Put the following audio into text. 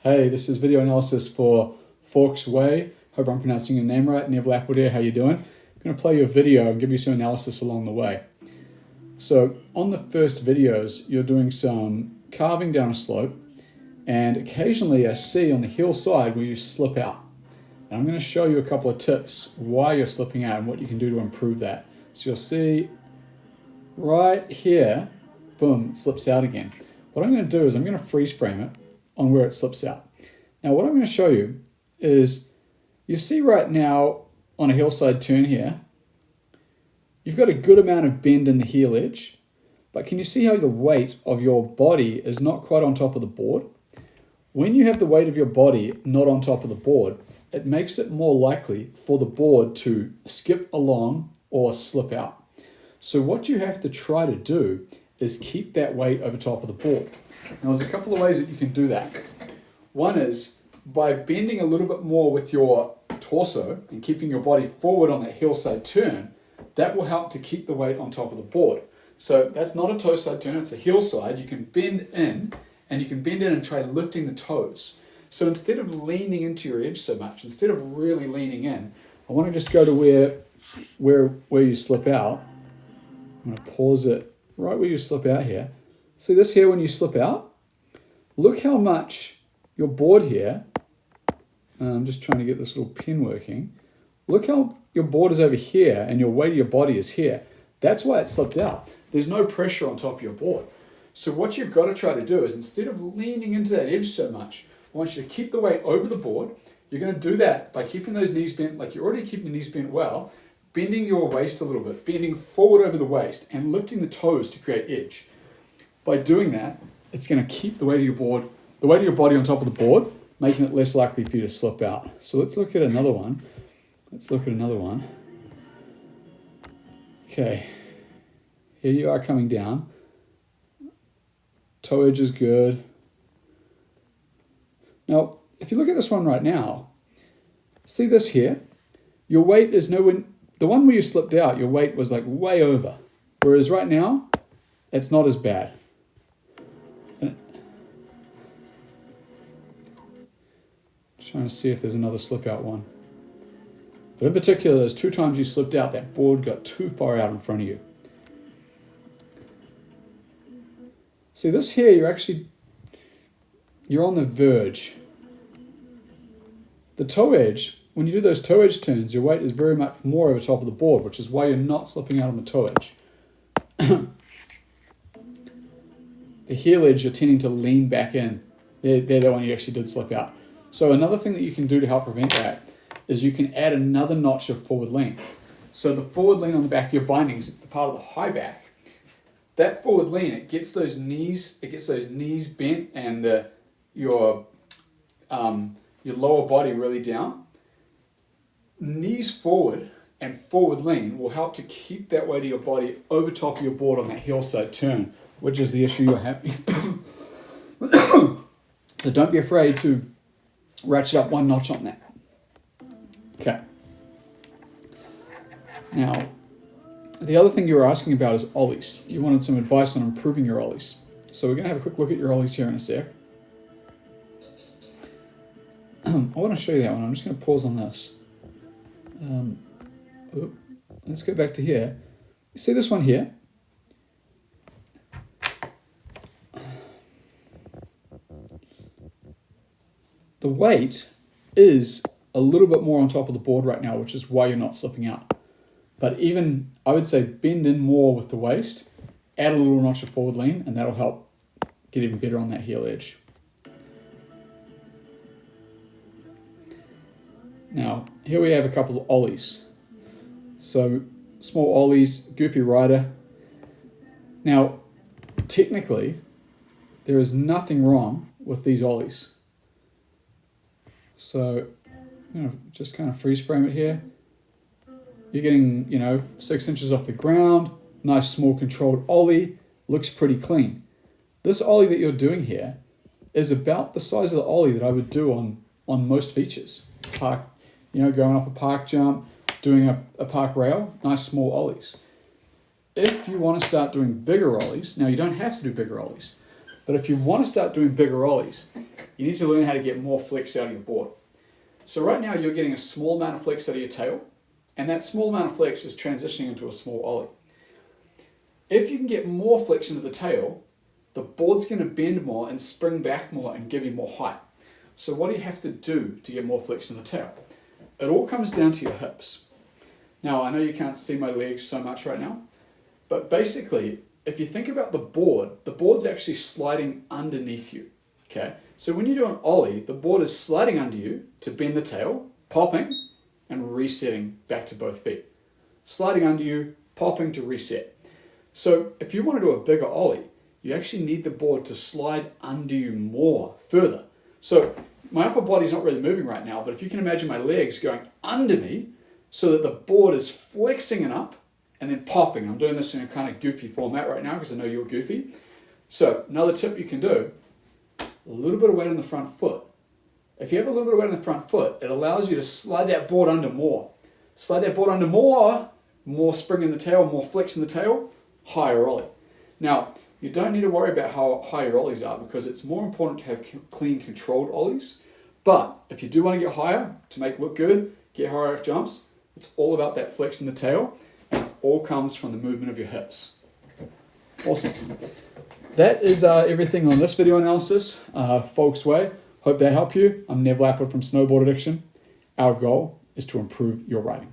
Hey, this is video analysis for Forks Way. Hope I'm pronouncing your name right. Neville Appleby, how you doing? I'm going to play you a video and give you some analysis along the way. So on the first videos, you're doing some carving down a slope, and occasionally I see on the hillside where you slip out. And I'm going to show you a couple of tips why you're slipping out and what you can do to improve that. So you'll see right here, boom, it slips out again. What I'm going to do is I'm going to freeze frame it on where it slips out. Now what I'm going to show you is, you see right now on a hillside turn here, you've got a good amount of bend in the heel edge, but can you see how the weight of your body is not quite on top of the board? When you have the weight of your body not on top of the board, it makes it more likely for the board to skip along or slip out. So what you have to try to do is keep that weight over top of the board. Now there's a couple of ways that you can do that. One is by bending a little bit more with your torso and keeping your body forward on that hillside turn. That will help to keep the weight on top of the board. So that's not a toe side turn, it's a hillside. You can bend in, and you can bend in and try lifting the toes. So instead of leaning into your edge so much, instead of really leaning in, I want to just go to where you slip out. I'm going to pause it right where you slip out here. See this here when you slip out? Look how much your board here, I'm just trying to get this little pin working. Look how your board is over here and your weight of your body is here. That's why it slipped out. There's no pressure on top of your board. So what you've got to try to do is, instead of leaning into that edge so much, I want you to keep the weight over the board. You're going to do that by keeping those knees bent, like you're already keeping the knees bent well, bending your waist a little bit, bending forward over the waist, and lifting the toes to create edge. By doing that, it's going to keep the weight of your board, the weight of your body on top of the board, making it less likely for you to slip out. So let's look at another one. Okay, here you are coming down. Toe edge is good. Now, if you look at this one right now, see this here? Your weight is nowhere, the one where you slipped out, your weight was like way over. Whereas right now, it's not as bad. Trying to see if there's another slip out one. But in particular, there's 2 times you slipped out, that board got too far out in front of you. See this here, you're on the verge. The toe edge, when you do those toe edge turns, your weight is very much more over top of the board, which is why you're not slipping out on the toe edge. The heel edge, you're tending to lean back in. They're the one you actually did slip out. So another thing that you can do to help prevent that is you can add another notch of forward lean. So the forward lean on the back of your bindings, it's the part of the high back. That forward lean, it gets those knees bent and your lower body really down. Knees forward and forward lean will help to keep that weight of your body over top of your board on that hillside turn, which is the issue you're having. So don't be afraid to ratchet up one notch on that. Okay. Now, the other thing you were asking about is ollies. You wanted some advice on improving your ollies. So we're going to have a quick look at your ollies here in a sec. I want to show you that one. I'm just going to pause on this. Let's go back to here. You see this one here? The weight is a little bit more on top of the board right now, which is why you're not slipping out. But even, I would say, bend in more with the waist, add a little notch of forward lean, and that'll help get even better on that heel edge. Now, here we have a couple of ollies. So, small ollies, goofy rider. Now, technically, there is nothing wrong with these ollies. So, I'm going to just kind of freeze frame it here. You're getting, 6 inches off the ground, nice small controlled ollie, looks pretty clean. This ollie that you're doing here is about the size of the ollie that I would do on most features. Park, going off a park jump, doing a park rail, nice small ollies. If you want to start doing bigger ollies, now you don't have to do bigger ollies, but if you want to start doing bigger ollies, You need to learn how to get more flex out of your board. So right now you're getting a small amount of flex out of your tail, and that small amount of flex is transitioning into a small ollie. If you can get more flex into the tail, the board's going to bend more and spring back more and give you more height. So what do you have to do to get more flex in the tail? It all comes down to your hips. Now, I know you can't see my legs so much right now, but basically, if you think about the board's actually sliding underneath you, okay? So when you do an ollie, the board is sliding under you to bend the tail, popping, and resetting back to both feet. Sliding under you, popping to reset. So if you want to do a bigger ollie, you actually need the board to slide under you more, further. So my upper body's not really moving right now, but if you can imagine my legs going under me so that the board is flexing and up and then popping. I'm doing this in a kind of goofy format right now because I know you're goofy. So another tip you can do, a little bit of weight on the front foot. If you have a little bit of weight on the front foot, it allows you to slide that board under more. Slide that board under more spring in the tail, more flex in the tail, higher ollie. Now, you don't need to worry about how high your ollies are because it's more important to have clean, controlled ollies. But if you do want to get higher, to make it look good, get higher off jumps, it's all about that flex in the tail, and it all comes from the movement of your hips. Awesome. That is everything on this video analysis, Folks Way. Hope that helped you. I'm Nev Lapper from Snowboard Addiction. Our goal is to improve your riding.